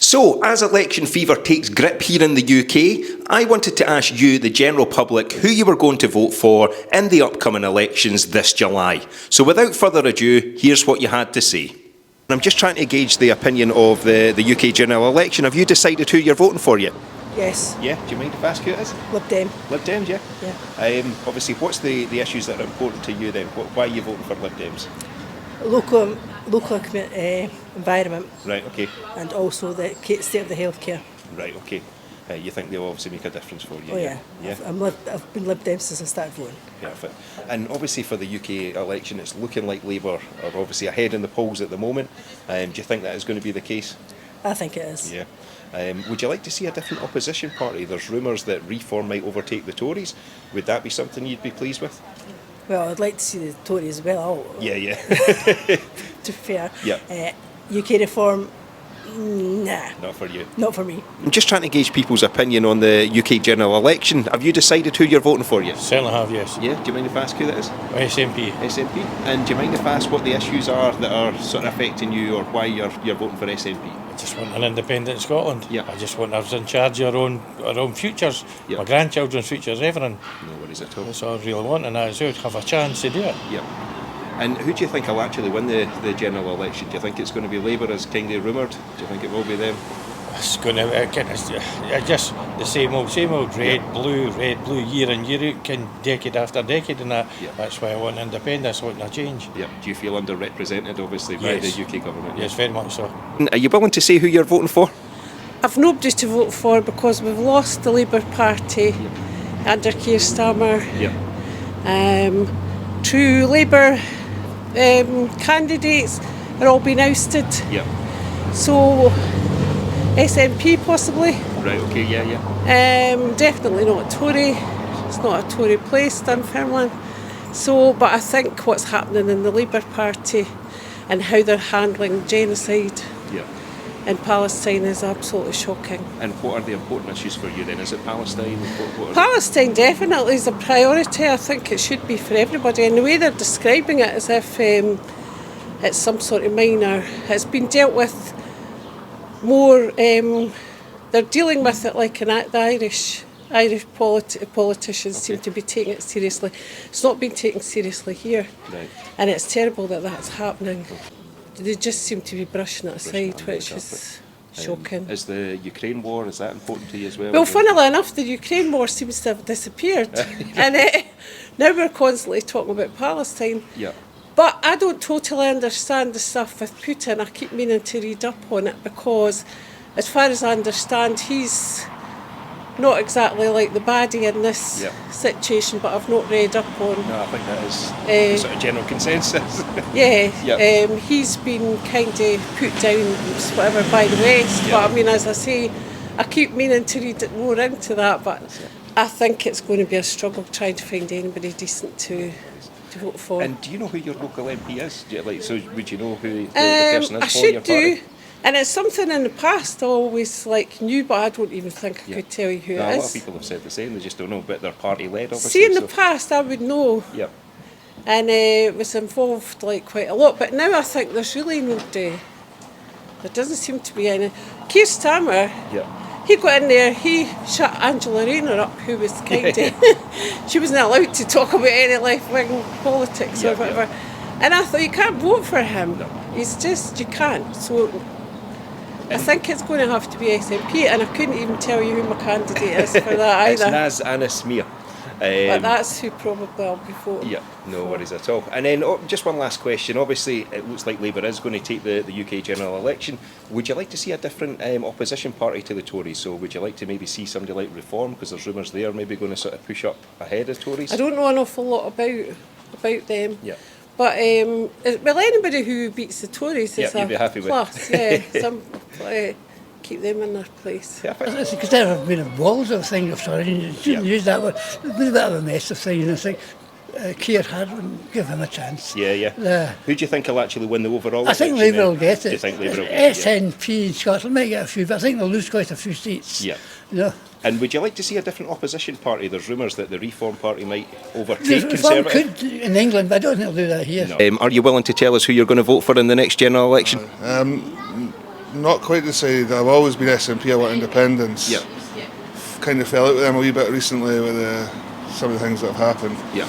So, as election fever takes grip here in the UK, I wanted to ask you, the general public, who you were going to vote for in the upcoming elections this July. So without further ado, here's what you had to say. I'm just trying to gauge the opinion of the UK general election. Have you decided who you're voting for yet? Yes. Yeah, do you mind if I ask who it is? Lib Dem. Lib Dems, yeah? Yeah. Obviously, what's the issues that are important to you then? Why are you voting for Lib Dems? Local environment. Right, okay. And also the state of the healthcare. Right, okay. You think they'll obviously make a difference for you? Oh yeah. Yeah. I've been Lib Dem since I started voting. Perfect. And obviously for the UK election, it's looking like Labour are obviously ahead in the polls at the moment. Do you think that is going to be the case? I think it is. Yeah. Would you like to see a different opposition party? There's rumours that Reform might overtake the Tories. Would that be something you'd be pleased with? Well, I'd like to see the Tories as well. Yeah. To be fair. Yeah. UK Reform, nah. Not for you. Not for me. I'm just trying to gauge people's opinion on the UK general election. Have you decided who you're voting for yet? Certainly have, yes. Yeah, do you mind if I ask who that is? SNP. SNP. And do you mind if I ask what the issues are that are sort of affecting you, or why you're voting for SNP? I just want an independent Scotland. Yeah. I just want us in charge of our own futures, Yeah. my grandchildren's futures, everything. No worries at all. That's all I really want, and I should have a chance to do it. Yeah. And who do you think will actually win the general election? Do you think it's going to be Labour, as kind of rumoured? Do you think it will be them? It's going to just the same old, red, blue, year in, year out, decade after decade, and that. Yeah. That's why I want independence, I want a change. Yeah. Do you feel underrepresented, obviously, by Yes. the UK government? Yes, very much so. Are you willing to say who you're voting for? I've nobody to vote for because we've lost the Labour Party under Keir Starmer. Yeah. True Labour candidates are all being ousted. Yeah. So SNP possibly. Right, okay, yeah. Definitely not Tory. It's not a Tory place, Dunfermline. So, but I think what's happening in the Labour Party and how they're handling genocide Yeah. in Palestine is absolutely shocking. And what are the important issues for you then? Is it Palestine? What are Palestine definitely is a priority. I think it should be for everybody. And the way they're describing it as if it's some sort of minor, it's been dealt with more. They're dealing with it like the Irish politicians seem to be taking it seriously. It's not being taken seriously here, Right. and it's terrible that that's happening. They just seem to be brushing it aside, which is shocking. Is the Ukraine war, is that important to you as well? Well, funnily enough, the Ukraine war seems to have disappeared, and now we're constantly talking about Palestine. Yeah. But I don't totally understand the stuff with Putin. I keep meaning to read up on it because, as far as I understand, he's not exactly like the baddie in this situation, but I've not read up on. No, I think that is the sort of general consensus. Yeah, he's been kind of put down, whatever, by the West. Yeah. But I mean, as I say, I keep meaning to read it more into that, but I think it's going to be a struggle trying to find anybody decent to vote for. And do you know who your local MP is? So would you know who the person is I for your should party? do. And it's something in the past I always knew, but I don't even think I could tell you who No, it a is. lot of people have said the same, they just don't know, but they're party led obviously. See, in the past I would know, Yeah. and was involved quite a lot, but now I think there's really nobody. There doesn't seem to be any. Keir Starmer, he got in there, he shut Angela Rayner up, who was kind of, she wasn't allowed to talk about any left-wing politics or whatever. And I thought, you can't vote for him. No. It's just, you can't. So I think it's going to have to be SNP, and I couldn't even tell you who my candidate is for that It's either. Naz Anismir. But that's who probably I'll be voting. Yeah, no worries at all. And then just one last question. Obviously, it looks like Labour is going to take the UK general election. Would you like to see a different opposition party to the Tories? So would you like to maybe see somebody like Reform, because there's rumours they are maybe going to sort of push up ahead of Tories? I don't know an awful lot about them. Yeah. But well, anybody who beats the Tories is you'd be happy a with. plus. Yeah, keep them in their place. It's because there have been walls of things of sorry, you shouldn't use that word. There's been a bit of a mess of things, and I think Keir wouldn't give him a chance. Yeah. Who do you think will actually win the overall I think election, Labour will get it. Do you think Labour will get it? SNP in Scotland might get a few, but I think they'll lose quite a few seats. Yeah. You know? And would you like to see a different opposition party? There's rumours that the Reform Party might overtake The Reform Conservative. could in England, but I don't think they'll do that here. No. Are you willing to tell us who you're going to vote for in the next general election? Not quite decided. I've always been SNP. I want independence. Yeah. Kind of fell out with them a wee bit recently with some of the things that have happened. Yeah.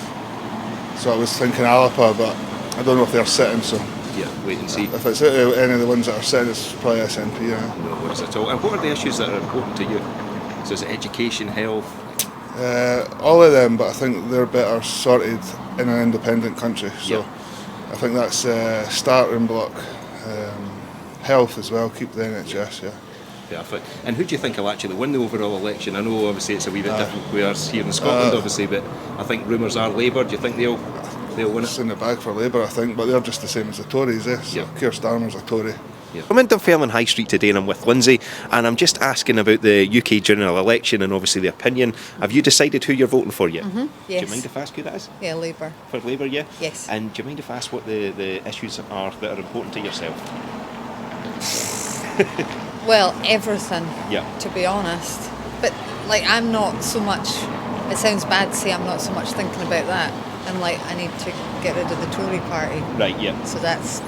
So I was thinking Alapa, but I don't know if they're sitting. So Yeah, wait and see. if it's any of the ones that are sitting, it's probably SNP. Yeah. No worries at all. And what are the issues that are important to you? So is it education, health? All of them, but I think they're better sorted in an independent country. So Yeah. I think that's starting block. Health as well. Keep the NHS. Yeah. Perfect. And who do you think will actually win the overall election? I know obviously it's a wee bit different with us here in Scotland, obviously, but I think rumours are Labour. Do you think they'll win It's it? in the bag for Labour, I think, but they're just the same as the Tories. So Yeah. Keir Starmer's a Tory. Yeah. I'm in Dunfermline High Street today and I'm with Lindsay, and I'm just asking about the UK general election and obviously the opinion. Have you decided who you're voting for yet? Yes. Do you mind if I ask who that is? Yeah, Labour. For Labour, yeah? Yes. And do you mind if I ask what the issues are that are important to yourself? Well, everything, Yeah. to be honest. But, like, I'm not so much, it sounds bad to say I'm not so much thinking about that. I'm like, I need to get rid of the Tory party. Right, yeah. So that's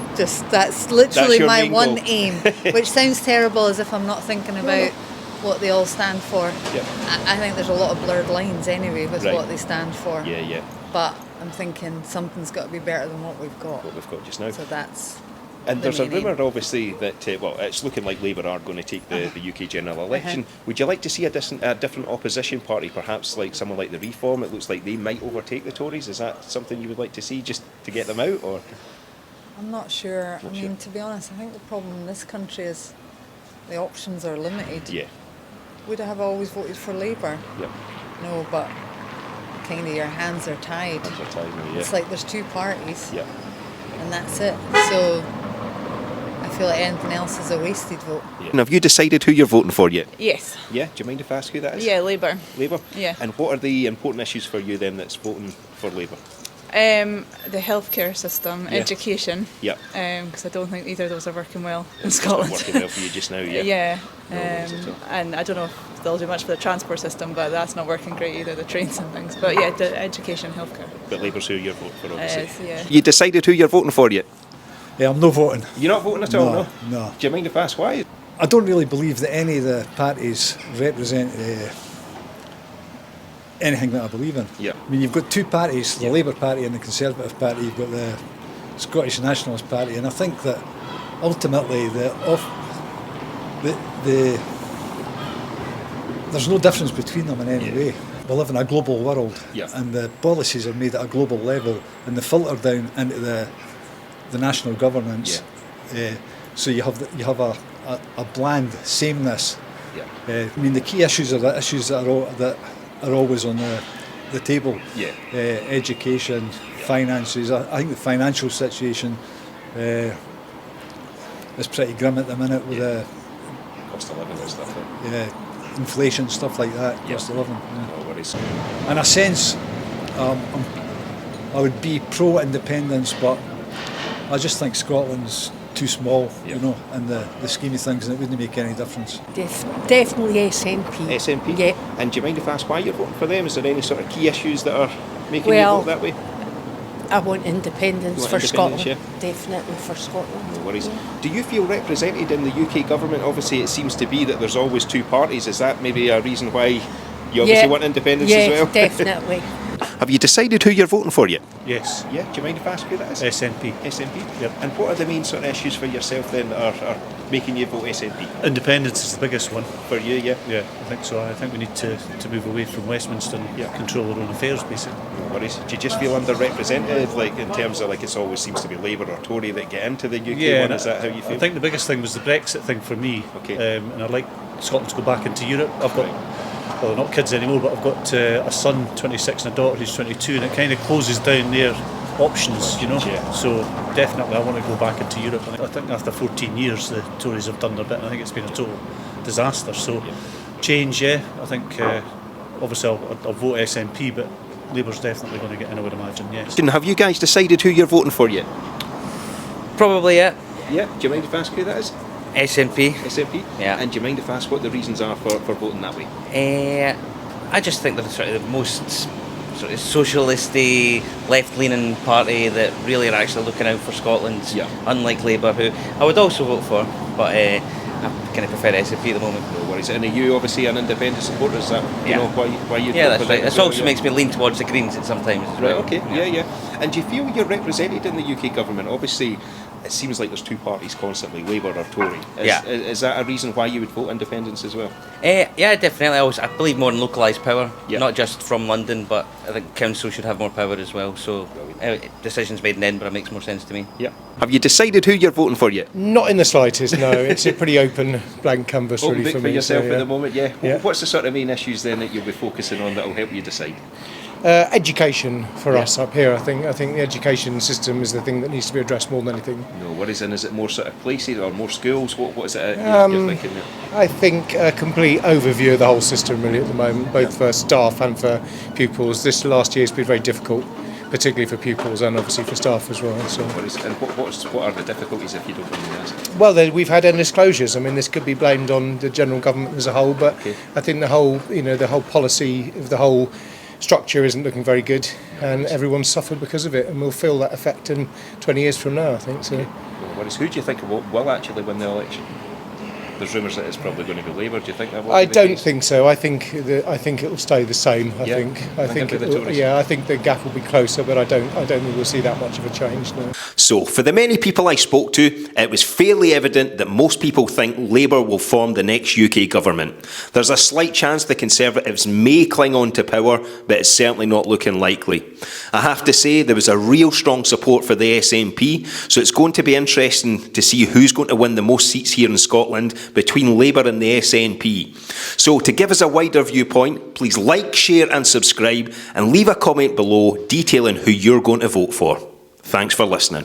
literally your my main one goal. aim, which sounds terrible as if I'm not thinking about what they all stand for. Yeah. I think there's a lot of blurred lines anyway with Right. what they stand for. Yeah, yeah. But I'm thinking something's got to be better than what we've got. What we've got just now. So that's... And the there's a main aim. rumour, obviously, that it's looking like Labour are going to take the UK general election. Would you like to see a different opposition party, perhaps like someone like the Reform? It looks like they might overtake the Tories. Is that something you would like to see, just to get them out, or? I'm not sure. Not I mean, sure. to be honest, I think the problem in this country is the options are limited. Yeah. Would I have always voted for Labour? Yeah. No, but kind of your hands are tied. That's our time, yeah. It's like there's two parties, Yeah. and that's it. So I feel like anything else is a wasted vote. And have you decided who you're voting for yet? Yes. Yeah. Do you mind if I ask who that is? Yeah, Labour. Labour. Yeah. And what are the important issues for you then that's voting for Labour? The healthcare system, Yeah. education. Yeah. Because I don't think either of those are working well in It's not Scotland. working well for you just now, yeah. Yeah. No worries at all. And I don't know if they'll do much for the transport system, but that's not working great either, the trains and things. But yeah, the education, healthcare. But Labour's who you're voting for, obviously. Yeah. You decided who you're voting for yet? Yeah, I'm not voting. You're not voting at all, no? No. Do you mind if I ask why? I don't really believe that any of the parties represent anything that I believe in. Yeah. I mean, you've got two parties, the Labour Party and the Conservative Party. You've got the Scottish Nationalist Party, and I think that ultimately there's no difference between them in any way. We live in a global world, Yeah. and the policies are made at a global level, and they filter down into the national governments. So you have a bland sameness. Yeah. I mean, the key issues are the issues that are always on the table. Yeah. Education, finances. I think the financial situation is pretty grim at the minute with the Cost of living and stuff. inflation, stuff like that, Yeah. cost of living. No worries. In a sense, I would be pro-independence, but I just think Scotland's too small, Yeah. you know, in the scheme of things, and it wouldn't make any difference. Definitely SNP. SNP? Yeah. And do you mind if I ask why you're voting for them? Is there any sort of key issues that are making Well, you vote that way? I want independence You want for independence, Scotland. Definitely for Scotland. No worries. Do you feel represented in the UK government? Obviously, it seems to be that there's always two parties. Is that maybe a reason why you obviously want independence as well? Definitely. Have you decided who you're voting for yet? Yes. Yeah. Do you mind if I ask who that is? SNP. SNP? Yep. And what are the main sort of issues for yourself then that are making you vote SNP? Independence is the biggest one. For you, yeah? Yeah, I think so. I think we need to move away from Westminster and Yeah. control our own affairs, basically. No worries. Do you just feel underrepresented, like in terms of like it always seems to be Labour or Tory that get into the UK one? Is that how you feel? I think the biggest thing was the Brexit thing for me. Okay. And I'd like Scotland to go back into Europe. I've got, well, they're not kids anymore, but I've got a son, 26, and a daughter who's 22, and it kind of closes down their options, you know. Yeah. So definitely I want to go back into Europe. And I think after 14 years the Tories have done their bit, and I think it's been a total disaster. So change, yeah. I think obviously I'll vote SNP, but Labour's definitely going to get in, I would imagine, yes. And have you guys decided who you're voting for yet? Probably it. Yeah. Do you mind if I ask who that is? SNP. SNP? Yeah. And do you mind if I ask what the reasons are for voting that way? I just think they're sort of the most sort of socialisty, left-leaning party that really are actually looking out for Scotland. Yeah. Unlike Labour, who I would also vote for, but kind of prefer SNP at the moment. No worries. And are you obviously an independent supporter? Is that you know why you? Yeah, that's right. It also makes me lean towards the Greens at sometimes as well. Right. Okay. Yeah. And do you feel you're represented in the UK government? Obviously, it seems like there's two parties constantly, Labour or Tory. Is that a reason why you would vote independence as well? Yeah, definitely. I believe more in localised power, Yeah. not just from London, but I think council should have more power as well. So decisions made in Edinburgh makes more sense to me. Yeah. Have you decided who you're voting for yet? Not in the slightest, no. It's a pretty open blank canvas Open really book for for me. yourself so, at the moment, yeah. Yeah. What's the sort of main issues then that you'll be focusing on that will help you decide? Education for us up here, I think the education system is the thing that needs to be addressed more than anything. No worries. And is it more sort of places or more schools? What is it you're thinking there? I think a complete overview of the whole system really at the moment, both for staff and for pupils. This last year has been very difficult, particularly for pupils and obviously for staff as well. So. And what are the difficulties, if you don't mind me asking? Well, we've had endless closures. I mean, this could be blamed on the general government as a whole, but I think the whole policy of the whole structure isn't looking very good, and everyone's suffered because of it, and we'll feel that effect in 20 years from now, I think. So. No worries. Who do you think will actually win the election? There's rumours that it's probably going to be Labour. Do you think that will? I don't think so. I think it will stay the same. I think the gap will be closer, but I don't think we'll see that much of a change. No. So, for the many people I spoke to, it was fairly evident that most people think Labour will form the next UK government. There's a slight chance the Conservatives may cling on to power, but it's certainly not looking likely. I have to say there was a real strong support for the SNP, so it's going to be interesting to see who's going to win the most seats here in Scotland between Labour and the SNP. So to give us a wider viewpoint, please like, share and subscribe, and leave a comment below detailing who you're going to vote for. Thanks for listening.